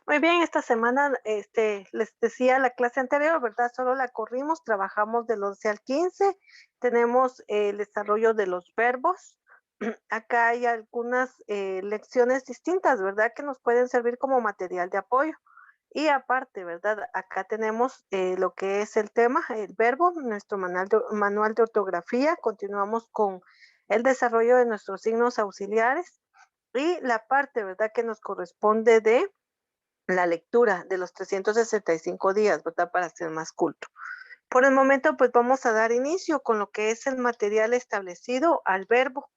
Muy bien, esta semana, les decía la clase anterior, ¿verdad? Solo la corrimos, trabajamos del 11 al 15, tenemos el desarrollo de los verbos. Acá hay algunas lecciones distintas, ¿verdad? Que nos pueden servir como material de apoyo. Y aparte, ¿verdad? Acá tenemos lo que es el tema, el verbo, nuestro manual de ortografía. Continuamos con el desarrollo de nuestros signos auxiliares y la parte, ¿verdad? Que nos corresponde de la lectura de los 365 días, ¿verdad? Para ser más culto. Por el momento, pues vamos a dar inicio con lo que es el material establecido al verbo.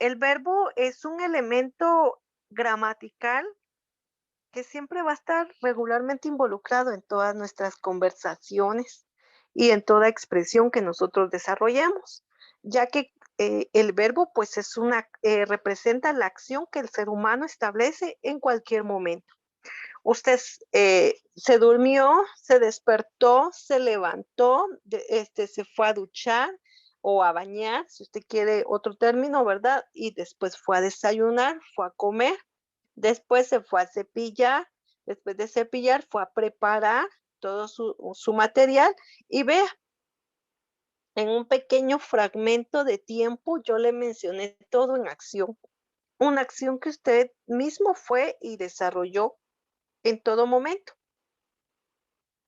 El verbo es un elemento gramatical que siempre va a estar regularmente involucrado en todas nuestras conversaciones y en toda expresión que nosotros desarrollemos, ya que el verbo pues representa la acción que el ser humano establece en cualquier momento. Usted se durmió, se despertó, se levantó, se fue a duchar o a bañar, si usted quiere otro término, ¿verdad? Y después fue a desayunar, fue a comer, después se fue a cepillar, después de cepillar fue a preparar todo su material y vea, en un pequeño fragmento de tiempo yo le mencioné todo en acción, una acción que usted mismo fue y desarrolló en todo momento.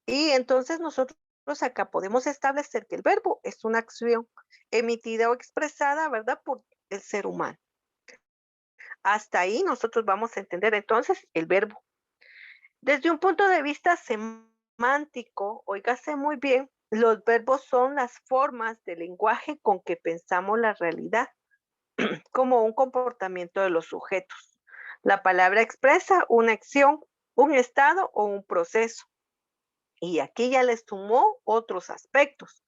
Y entonces nosotros acá podemos establecer que el verbo es una acción emitida o expresada, ¿verdad? Por el ser humano. Hasta ahí nosotros vamos a entender entonces el verbo. Desde un punto de vista semántico, óigase muy bien, los verbos son las formas de lenguaje con que pensamos la realidad, como un comportamiento de los sujetos. La palabra expresa una acción, un estado o un proceso. Y aquí ya le sumó otros aspectos,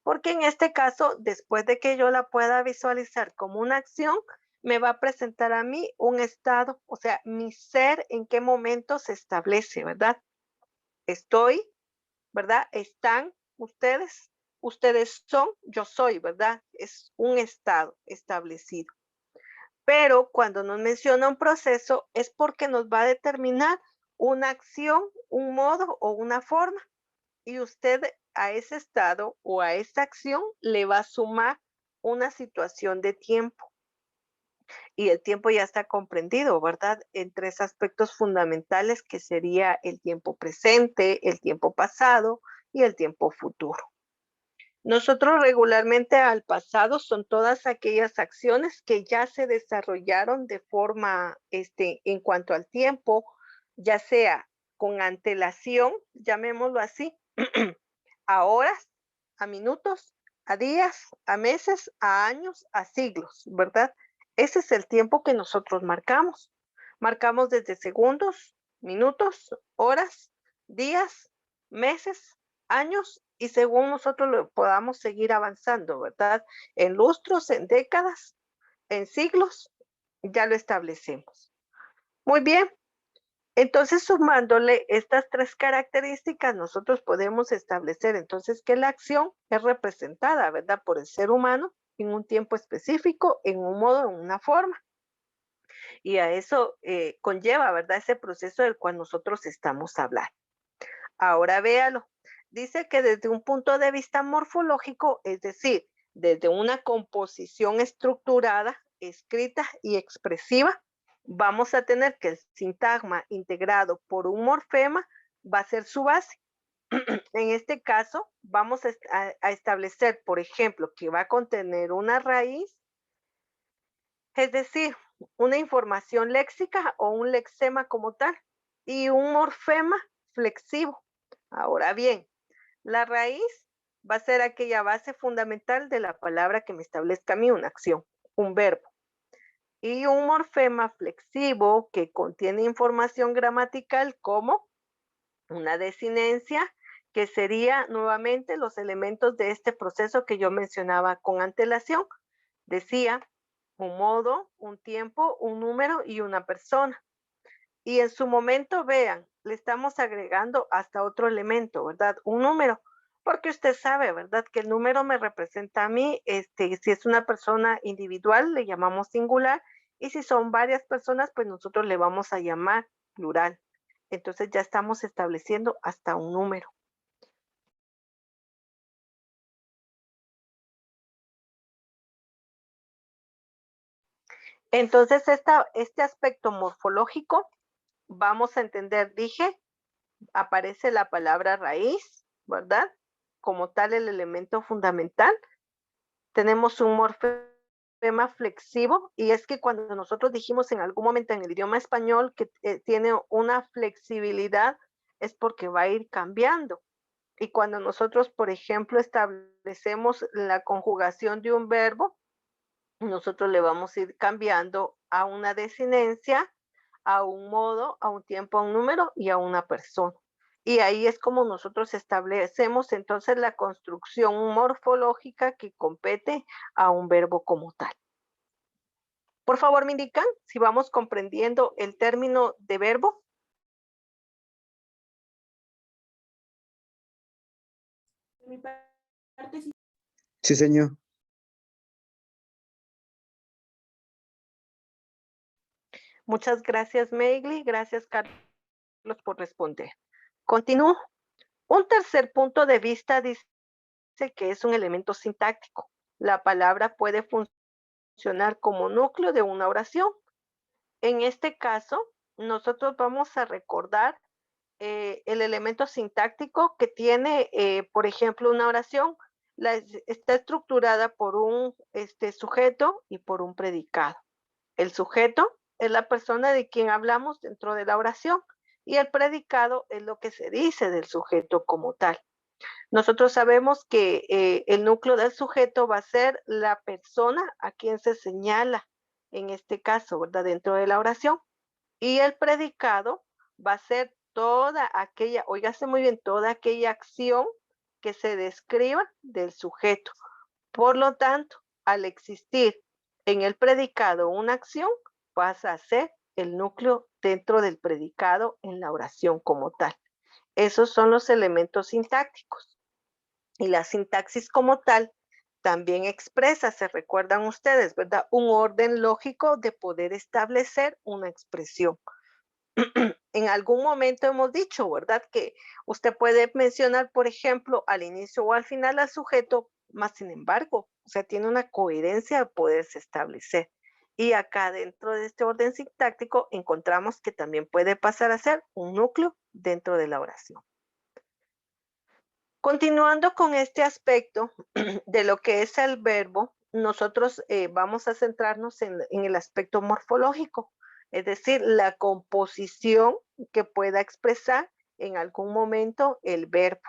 porque en este caso, después de que yo la pueda visualizar como una acción, me va a presentar a mí un estado, o sea, mi ser en qué momento se establece, ¿verdad? Estoy, ¿verdad? Están ustedes son, yo soy, ¿verdad? Es un estado establecido. Pero cuando nos menciona un proceso es porque nos va a determinar una acción, un modo o una forma. Y usted a ese estado o a esa acción le va a sumar una situación de tiempo. Y el tiempo ya está comprendido, ¿verdad? En tres aspectos fundamentales que sería el tiempo presente, el tiempo pasado y el tiempo futuro. Nosotros regularmente al pasado son todas aquellas acciones que ya se desarrollaron de forma, en cuanto al tiempo, ya sea con antelación, llamémoslo así, a horas, a minutos, a días, a meses, a años, a siglos, ¿verdad? Ese es el tiempo que nosotros marcamos. Marcamos desde segundos, minutos, horas, días, meses, años y según nosotros lo podamos seguir avanzando, ¿verdad? En lustros, en décadas, en siglos, ya lo establecemos. Muy bien, entonces, sumándole estas 3 características, nosotros podemos establecer entonces que la acción es representada, ¿verdad?, por el ser humano en un tiempo específico, en un modo, en una forma. Y a eso conlleva, ¿verdad?, ese proceso del cual nosotros estamos hablando. Ahora véalo. Dice que desde un punto de vista morfológico, es decir, desde una composición estructurada, escrita y expresiva, vamos a tener que el sintagma integrado por un morfema va a ser su base. En este caso, vamos a establecer, por ejemplo, que va a contener una raíz, es decir, una información léxica o un lexema como tal, y un morfema flexivo. Ahora bien, la raíz va a ser aquella base fundamental de la palabra que me establezca a mí una acción, un verbo. Y un morfema flexivo que contiene información gramatical como una desinencia, que sería nuevamente los elementos de este proceso que yo mencionaba con antelación. Decía un modo, un tiempo, un número y una persona. Y en su momento, vean, le estamos agregando hasta otro elemento, ¿verdad? Un número, porque usted sabe, ¿verdad? Que el número me representa a mí, si es una persona individual, le llamamos singular, y si son varias personas, pues nosotros le vamos a llamar plural. Entonces ya estamos estableciendo hasta un número. Entonces, este aspecto morfológico, vamos a entender, dije, aparece la palabra raíz, ¿verdad? Como tal, el elemento fundamental. Tenemos un morfema flexivo, y es que cuando nosotros dijimos en algún momento en el idioma español que tiene una flexibilidad, es porque va a ir cambiando. Y cuando nosotros, por ejemplo, establecemos la conjugación de un verbo, nosotros le vamos a ir cambiando a una desinencia, a un modo, a un tiempo, a un número y a una persona. Y ahí es como nosotros establecemos entonces la construcción morfológica que compete a un verbo como tal. Por favor, me indican si vamos comprendiendo el término de verbo. De mi parte, sí. Sí, señor. Muchas gracias, Meigli. Gracias, Carlos, por responder. Continúo. Un tercer punto de vista dice que es un elemento sintáctico. La palabra puede funcionar como núcleo de una oración. En este caso, nosotros vamos a recordar el elemento sintáctico que tiene, por ejemplo, una oración. Está estructurada por un sujeto y por un predicado. El sujeto es la persona de quien hablamos dentro de la oración y el predicado es lo que se dice del sujeto como tal. Nosotros sabemos que el núcleo del sujeto va a ser la persona a quien se señala, en este caso, ¿verdad? Dentro de la oración. Y el predicado va a ser toda aquella, óigase muy bien, toda aquella acción que se describa del sujeto. Por lo tanto, al existir en el predicado una acción, pasa a ser el núcleo dentro del predicado en la oración como tal. Esos son los elementos sintácticos. Y la sintaxis como tal también expresa, se recuerdan ustedes, ¿verdad? Un orden lógico de poder establecer una expresión. En algún momento hemos dicho, ¿verdad? Que usted puede mencionar, por ejemplo, al inicio o al final al sujeto, más sin embargo, o sea, tiene una coherencia de poderse establecer. Y acá dentro de este orden sintáctico encontramos que también puede pasar a ser un núcleo dentro de la oración. Continuando con este aspecto de lo que es el verbo, nosotros vamos a centrarnos en el aspecto morfológico, es decir, la composición que pueda expresar en algún momento el verbo,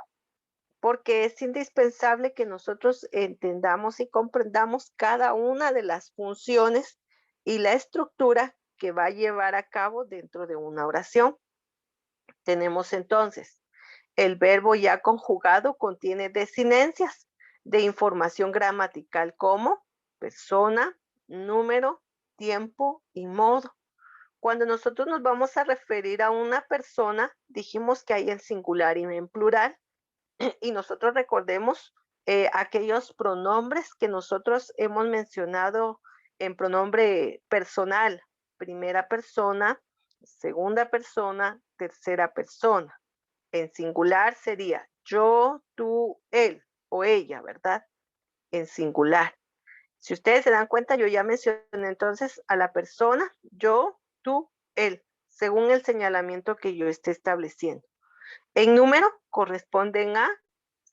porque es indispensable que nosotros entendamos y comprendamos cada una de las funciones y la estructura que va a llevar a cabo dentro de una oración. Tenemos entonces el verbo ya conjugado contiene desinencias de información gramatical como persona, número, tiempo y modo. Cuando nosotros nos vamos a referir a una persona, dijimos que hay en singular y en plural, y nosotros recordemos aquellos pronombres que nosotros hemos mencionado en pronombre personal, primera persona, segunda persona, tercera persona. En singular sería yo, tú, él o ella, ¿verdad? En singular. Si ustedes se dan cuenta, yo ya mencioné entonces a la persona, yo, tú, él, según el señalamiento que yo esté estableciendo. En número corresponden a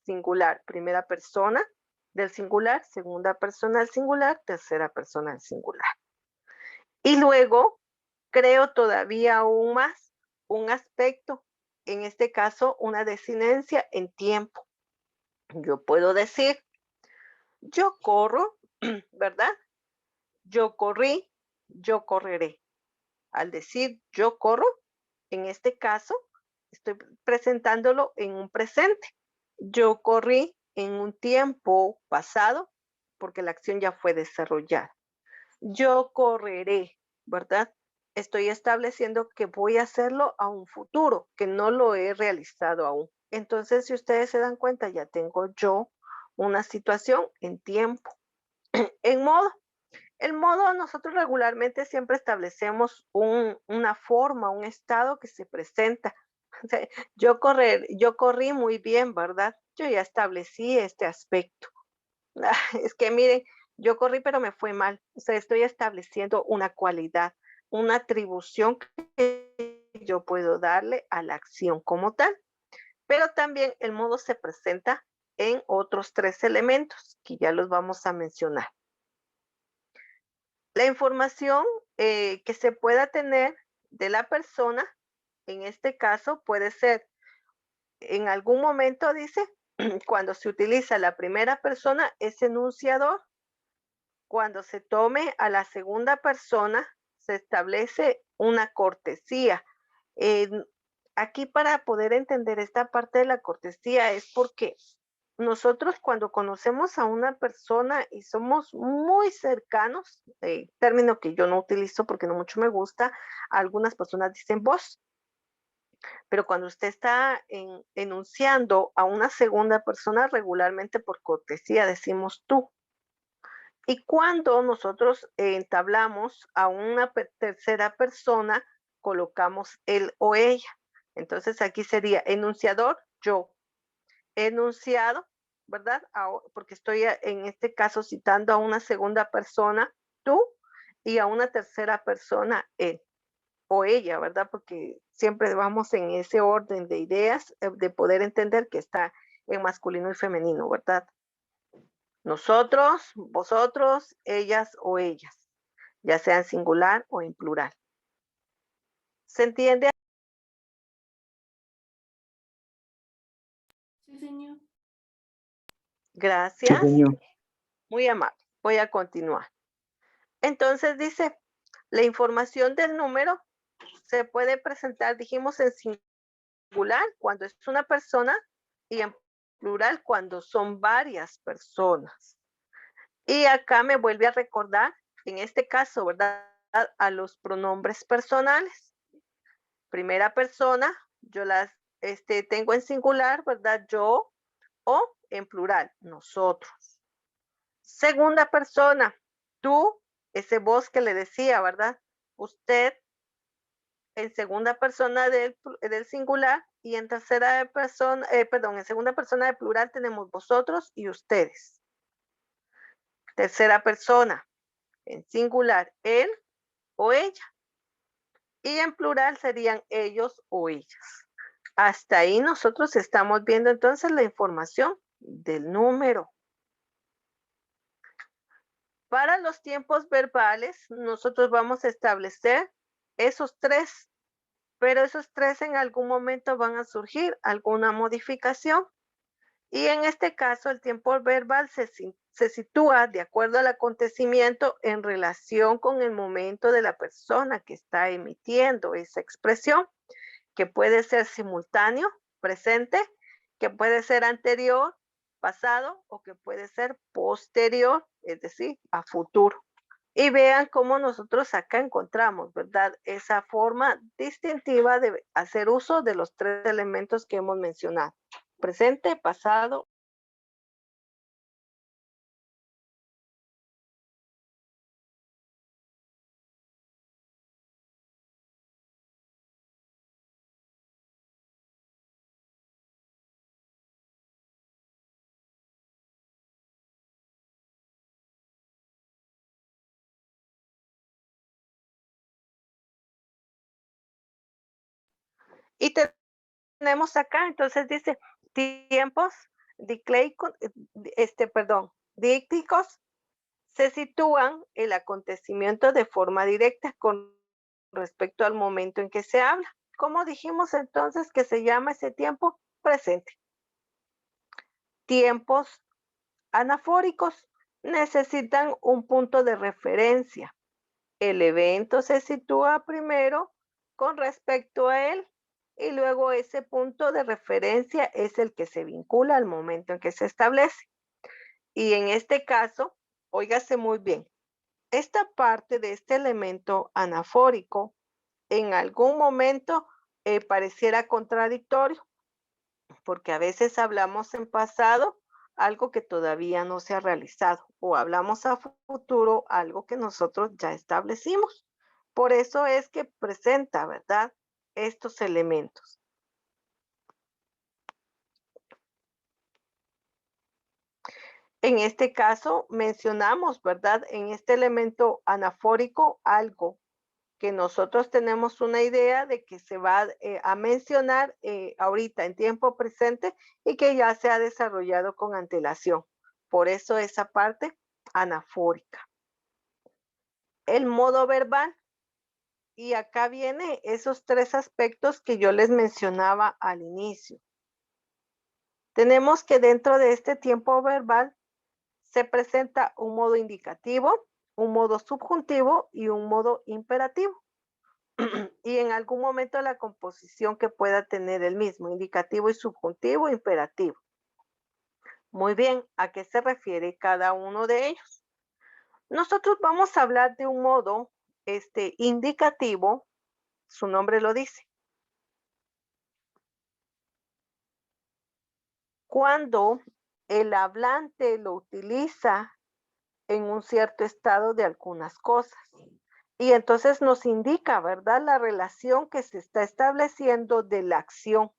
singular, primera persona del singular, segunda persona del singular, tercera persona del singular. Y luego creo todavía aún más un aspecto, en este caso una desinencia en tiempo. Yo puedo decir, yo corro, ¿verdad? Yo corrí, yo correré. Al decir yo corro, en este caso, estoy presentándolo en un presente. Yo corrí en un tiempo pasado porque la acción ya fue desarrollada. Yo correré, ¿verdad? Estoy estableciendo que voy a hacerlo a un futuro, que no lo he realizado aún. Entonces, si ustedes se dan cuenta, ya tengo yo una situación en tiempo. En modo, El modo, nosotros regularmente siempre establecemos una forma, un estado que se presenta. O sea, yo corrí muy bien, ¿verdad? Yo ya establecí este aspecto. Es que miren, yo corrí, pero me fue mal. O sea, estoy estableciendo una cualidad, una atribución que yo puedo darle a la acción como tal. Pero también el modo se presenta en otros 3 elementos que ya los vamos a mencionar. La información, que se pueda tener de la persona, en este caso, puede ser en algún momento, dice, cuando se utiliza la primera persona, es enunciador. Cuando se tome a la segunda persona, se establece una cortesía. En aquí para poder entender esta parte de la cortesía es porque nosotros cuando conocemos a una persona y somos muy cercanos, término que yo no utilizo porque no mucho me gusta, algunas personas dicen vos, pero cuando usted está enunciando a una segunda persona, regularmente por cortesía decimos tú. Y cuando nosotros entablamos a una tercera persona, colocamos él o ella. Entonces aquí sería enunciador, yo. Enunciado, ¿verdad? Porque estoy en este caso citando a una segunda persona, tú, y a una tercera persona, él o ella, ¿verdad? Porque siempre vamos en ese orden de ideas, de poder entender que está en masculino y femenino, ¿verdad? Nosotros, vosotros, ellas o ellas, ya sea en singular o en plural. ¿Se entiende? Sí, señor. Sí, Gracias, señor. muy amable. Voy a continuar. Entonces dice, la información del número se puede presentar, dijimos, en singular cuando es una persona y en plural cuando son varias personas. Y acá me vuelve a recordar, en este caso, ¿verdad? A los pronombres personales. Primera persona, yo las tengo en singular, ¿verdad? Yo o en plural, nosotros. Segunda persona, tú, ese vos que le decía, ¿verdad? Usted en segunda persona del singular y en tercera persona, perdón, en segunda persona de plural tenemos vosotros y ustedes. Tercera persona, en singular, él o ella. Y en plural serían ellos o ellas. Hasta ahí nosotros estamos viendo entonces la información del número. Para los tiempos verbales, nosotros vamos a establecer esos 3, pero esos 3 en algún momento van a surgir alguna modificación. Y en este caso, el tiempo verbal se sitúa de acuerdo al acontecimiento en relación con el momento de la persona que está emitiendo esa expresión, que puede ser simultáneo, presente, que puede ser anterior, pasado, o que puede ser posterior, es decir, a futuro. Y vean cómo nosotros acá encontramos, ¿verdad? Esa forma distintiva de hacer uso de los 3 elementos que hemos mencionado: presente, pasado. Y tenemos acá, entonces dice, tiempos dicleicos, perdón, dícticos se sitúan el acontecimiento de forma directa con respecto al momento en que se habla. ¿Cómo dijimos entonces que se llama ese tiempo? Presente. Tiempos anafóricos necesitan un punto de referencia. El evento se sitúa primero con respecto a él y luego ese punto de referencia es el que se vincula al momento en que se establece. Y en este caso, óigase muy bien, esta parte de este elemento anafórico en algún momento pareciera contradictorio, porque a veces hablamos en pasado, algo que todavía no se ha realizado, o hablamos a futuro algo que nosotros ya establecimos. Por eso es que presenta, ¿verdad? Estos elementos. En este caso mencionamos, ¿verdad? En este elemento anafórico algo que nosotros tenemos una idea de que se va a mencionar ahorita en tiempo presente y que ya se ha desarrollado con antelación. Por eso esa parte anafórica. El modo verbal. Y acá viene esos tres aspectos que yo les mencionaba al inicio. Tenemos que dentro de este tiempo verbal se presenta un modo indicativo, un modo subjuntivo y un modo imperativo. Y en algún momento la composición que pueda tener el mismo, indicativo y subjuntivo, imperativo. Muy bien, ¿a qué se refiere cada uno de ellos? Nosotros vamos a hablar de un modo indicativo, su nombre lo dice. Cuando el hablante lo utiliza en un cierto estado de algunas cosas. Y entonces nos indica, ¿verdad? La relación que se está estableciendo de la acción.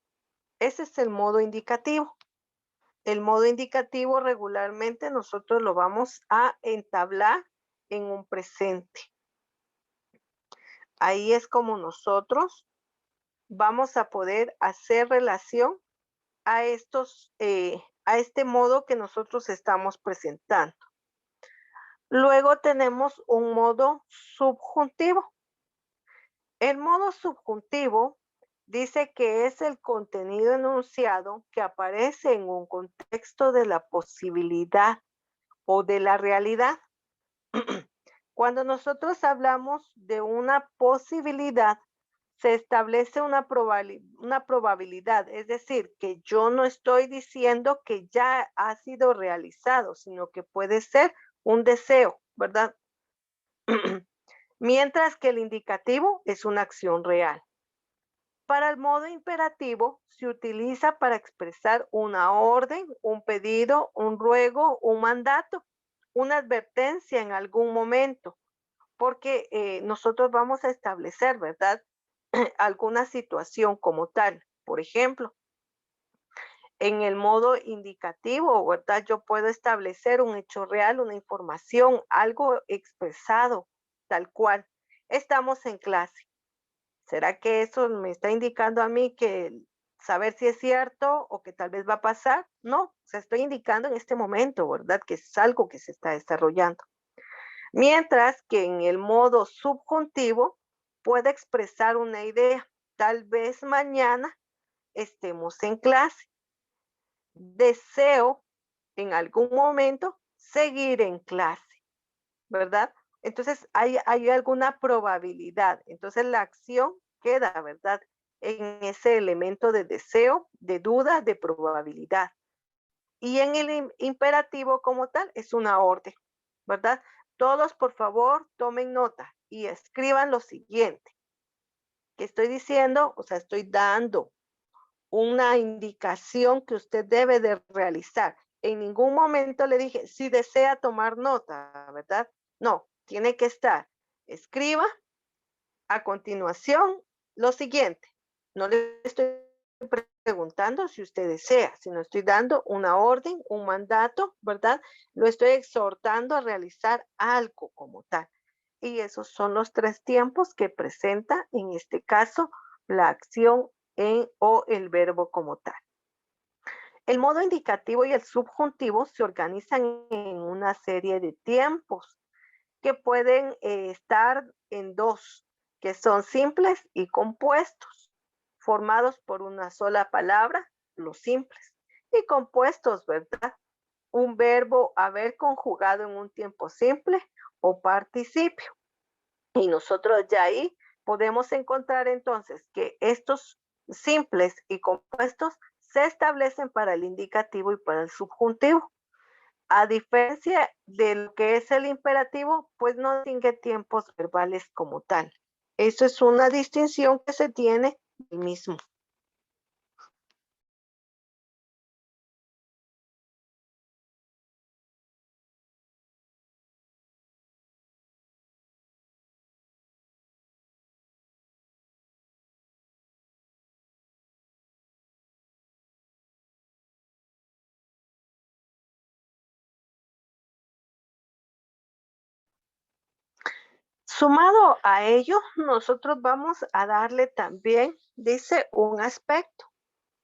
Ese es el modo indicativo. El modo indicativo regularmente nosotros lo vamos a entablar en un presente. Ahí es como nosotros vamos a poder hacer relación a a este modo que nosotros estamos presentando. Luego tenemos un modo subjuntivo. El modo subjuntivo dice que es el contenido enunciado que aparece en un contexto de la posibilidad o de la realidad. Cuando nosotros hablamos de una posibilidad, se establece una probabilidad, es decir, que yo no estoy diciendo que ya ha sido realizado, sino que puede ser un deseo, ¿verdad? Mientras que el indicativo es una acción real. Para el modo imperativo se utiliza para expresar una orden, un pedido, un ruego, un mandato, una advertencia en algún momento, porque nosotros vamos a establecer, ¿verdad? Alguna situación como tal. Por ejemplo, en el modo indicativo, ¿verdad? Yo puedo establecer un hecho real, una información, algo expresado tal cual. Estamos en clase. ¿Será que eso me está indicando a mí que saber si es cierto o que tal vez va a pasar? No, o sea, estoy indicando en este momento, ¿verdad? Que es algo que se está desarrollando. Mientras que en el modo subjuntivo puede expresar una idea. Tal vez mañana estemos en clase. Deseo en algún momento seguir en clase, ¿verdad? Entonces hay alguna probabilidad. Entonces la acción queda, ¿verdad? En ese elemento de deseo, de duda, de probabilidad. Y en el imperativo como tal es una orden, ¿verdad? Todos, por favor, tomen nota y escriban lo siguiente. ¿Qué estoy diciendo? O sea, estoy dando una indicación que usted debe de realizar. En ningún momento le dije, si desea tomar nota, ¿verdad? No, tiene que estar. Escriba a continuación lo siguiente. No le estoy preguntando si usted desea, sino estoy dando una orden, un mandato, ¿verdad? Lo estoy exhortando a realizar algo como tal. Y esos son los tres tiempos que presenta, en este caso, la acción o el verbo como tal. El modo indicativo y el subjuntivo se organizan en una serie de tiempos que pueden estar en dos, que son simples y compuestos, formados por una sola palabra, los simples, y compuestos, ¿verdad? Un verbo haber conjugado en un tiempo simple o participio. Y nosotros ya ahí podemos encontrar entonces que estos simples y compuestos se establecen para el indicativo y para el subjuntivo. A diferencia de lo que es el imperativo, pues no distingue tiempos verbales como tal. Eso es una distinción que se tiene del mismo. Sumado a ello, nosotros vamos a darle también, dice, un aspecto.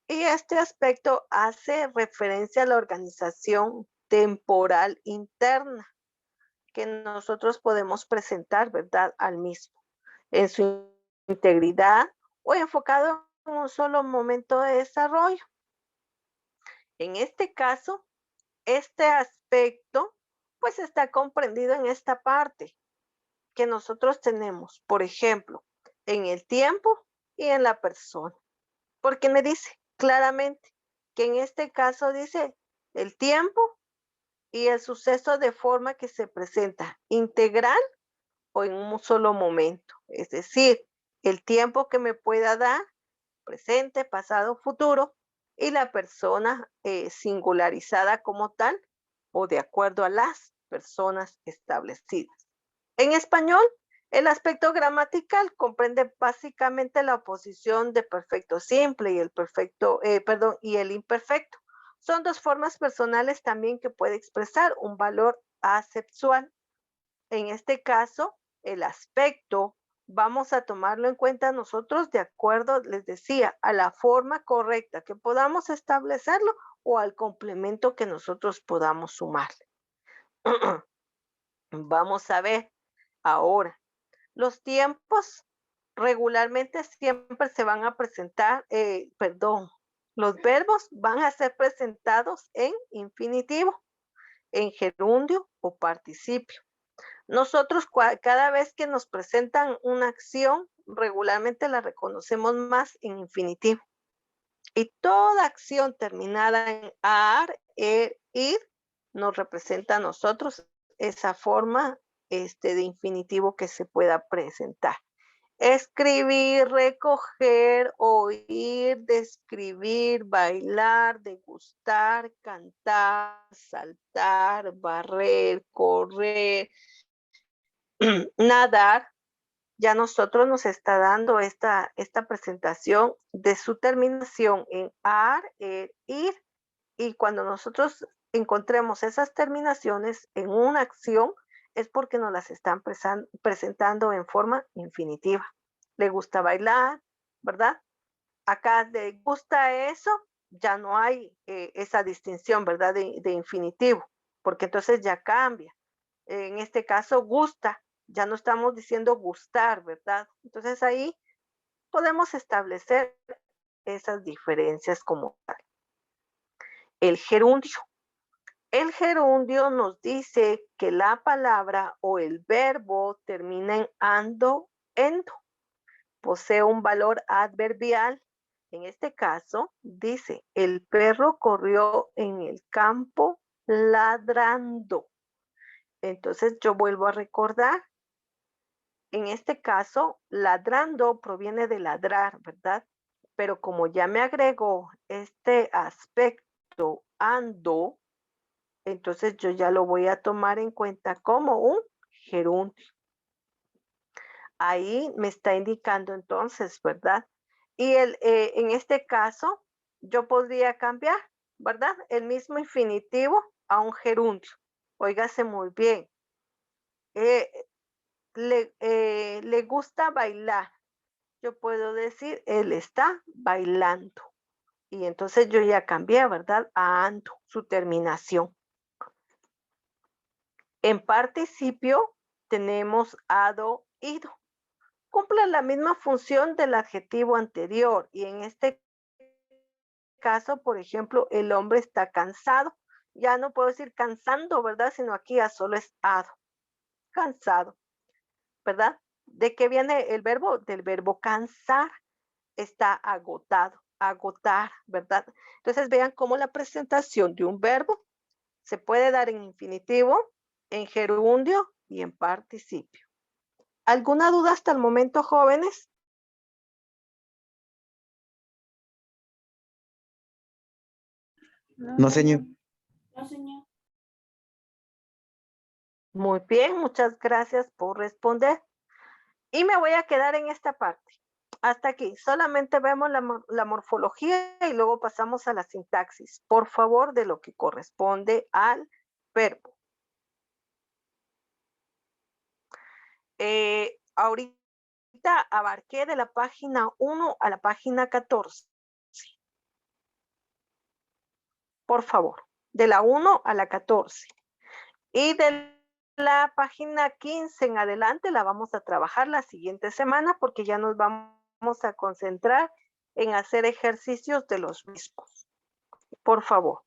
Y este aspecto hace referencia a la organización temporal interna que nosotros podemos presentar, ¿verdad? Al mismo, en su integridad o enfocado en un solo momento de desarrollo. En este caso, este aspecto pues está comprendido en esta parte que nosotros tenemos, por ejemplo, en el tiempo y en la persona, porque me dice claramente que en este caso dice el tiempo y el suceso de forma que se presenta integral o en un solo momento, es decir, el tiempo que me pueda dar, presente, pasado, futuro, y la persona singularizada como tal o de acuerdo a las personas establecidas. En español, el aspecto gramatical comprende básicamente la oposición de perfecto simple y el y el imperfecto. Son dos formas personales también que puede expresar un valor aceptual. En este caso, el aspecto vamos a tomarlo en cuenta nosotros de acuerdo, les decía, a la forma correcta que podamos establecerlo o al complemento que nosotros podamos sumarle. Vamos a ver ahora, los tiempos regularmente siempre se van a presentar, los verbos van a ser presentados en infinitivo, en gerundio o participio. Nosotros cada vez que nos presentan una acción, regularmente la reconocemos más en infinitivo. Y toda acción terminada en ar, ir, nos representa a nosotros esa forma de infinitivo que se pueda presentar. Escribir, recoger, oír, describir, bailar, degustar, cantar, saltar, barrer, correr, nadar, ya nosotros nos está dando esta presentación de su terminación en ar, ir, y cuando nosotros encontremos esas terminaciones en una acción, es porque nos las están presentando en forma infinitiva. Le gusta bailar, ¿verdad? Acá le gusta eso, ya no hay esa distinción, ¿verdad? De infinitivo, porque entonces ya cambia. En este caso, gusta, ya no estamos diciendo gustar, ¿verdad? Entonces ahí podemos establecer esas diferencias como tal. El gerundio. El gerundio nos dice que la palabra o el verbo termina en ando, endo. Posee un valor adverbial. En este caso, dice, el perro corrió en el campo ladrando. Entonces yo vuelvo a recordar, en este caso, ladrando proviene de ladrar, ¿verdad? Pero como ya me agregó este aspecto ando, entonces yo ya lo voy a tomar en cuenta como un gerundio. Ahí me está indicando entonces, ¿verdad? Y en este caso, yo podría cambiar, ¿verdad? El mismo infinitivo a un gerundio. Óigase muy bien. Eh, le gusta bailar. Yo puedo decir, él está bailando. Y entonces yo ya cambié, ¿verdad? A ando, su terminación. En participio tenemos ado, ido. Cumple la misma función del adjetivo anterior y en este caso, por ejemplo, el hombre está cansado. Ya no puedo decir cansando, ¿verdad? Sino aquí ya solo es ado, cansado, ¿verdad? ¿De qué viene el verbo? Del verbo cansar. Está agotado, agotar, ¿verdad? Entonces vean cómo la presentación de un verbo se puede dar en infinitivo, en gerundio y en participio. ¿Alguna duda hasta el momento, jóvenes? No, señor. No, señor. Muy bien, muchas gracias por responder. Y me voy a quedar en esta parte. Hasta aquí, solamente vemos la morfología y luego pasamos a la sintaxis, por favor, de lo que corresponde al verbo. Ahorita abarqué de la página 1 a la página 14. Por favor, de la 1 a la 14. Y de la página 15 en adelante la vamos a trabajar la siguiente semana porque ya nos vamos a concentrar en hacer ejercicios de los mismos. Por favor.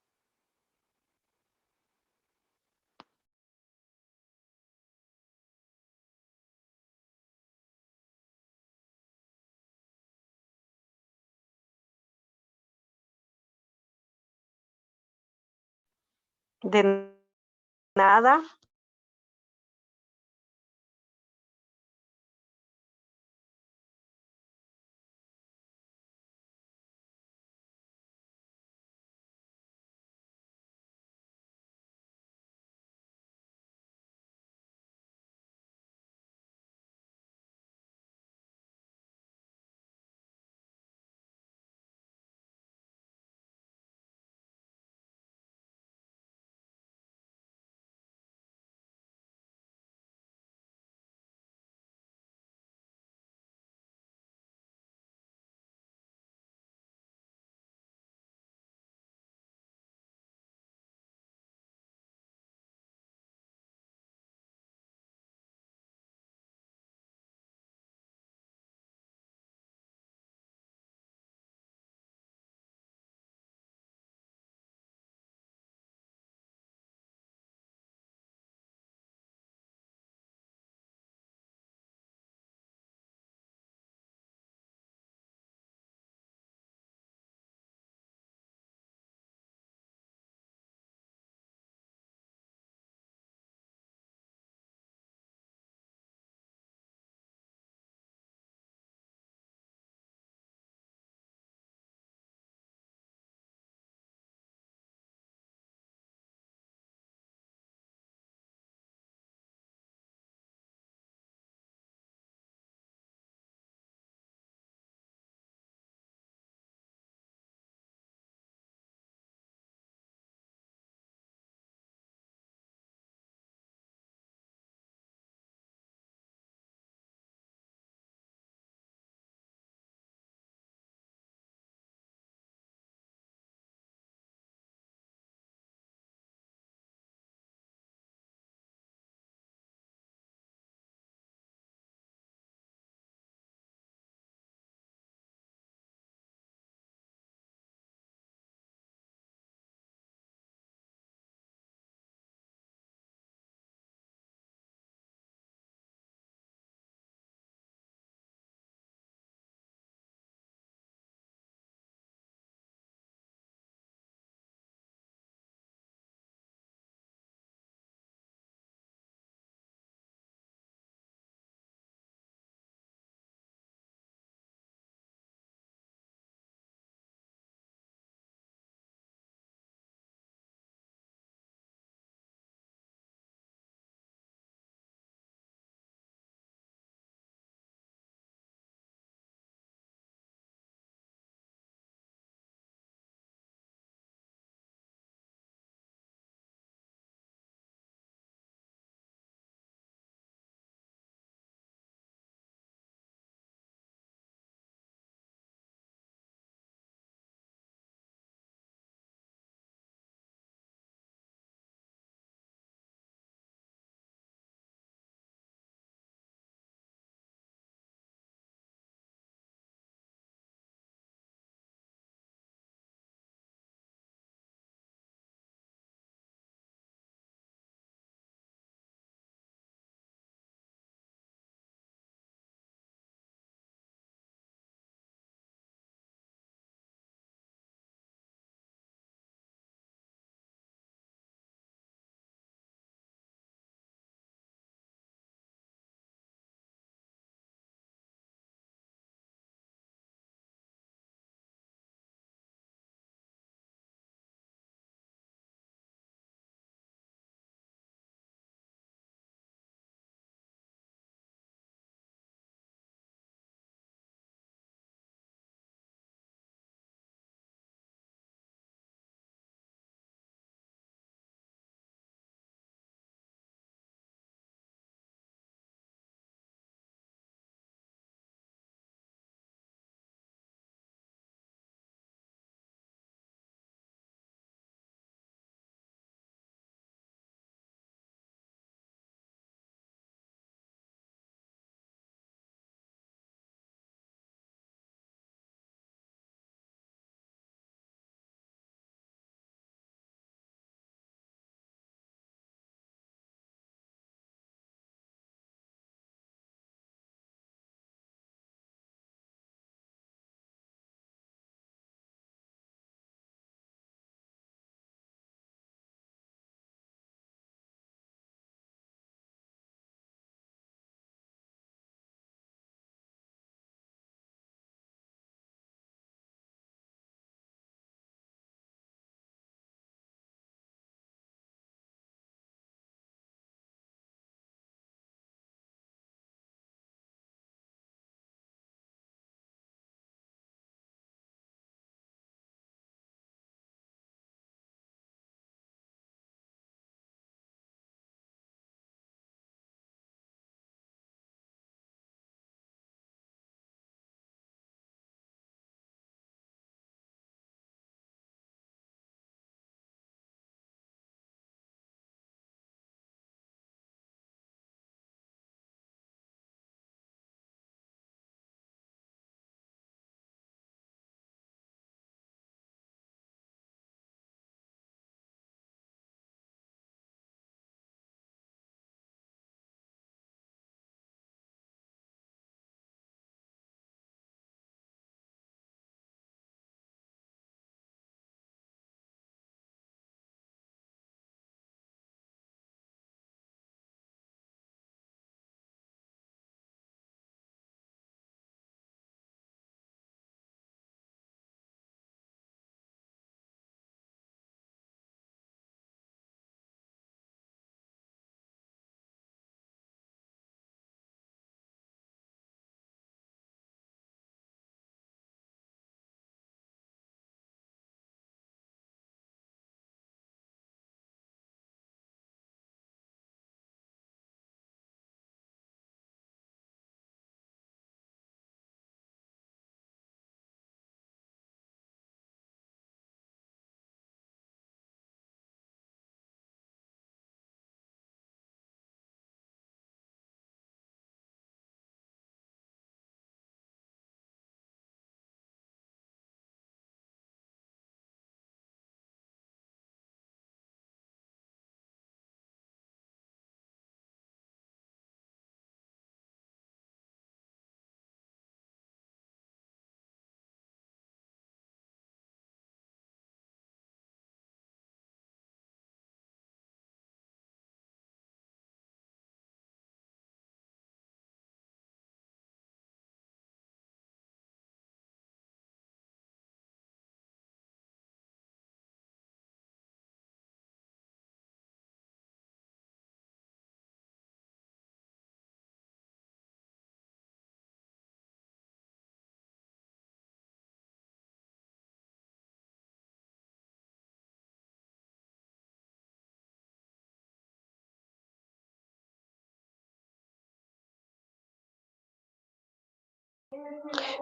De nada.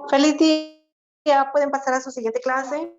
Feliz día. Pueden pasar a su siguiente clase.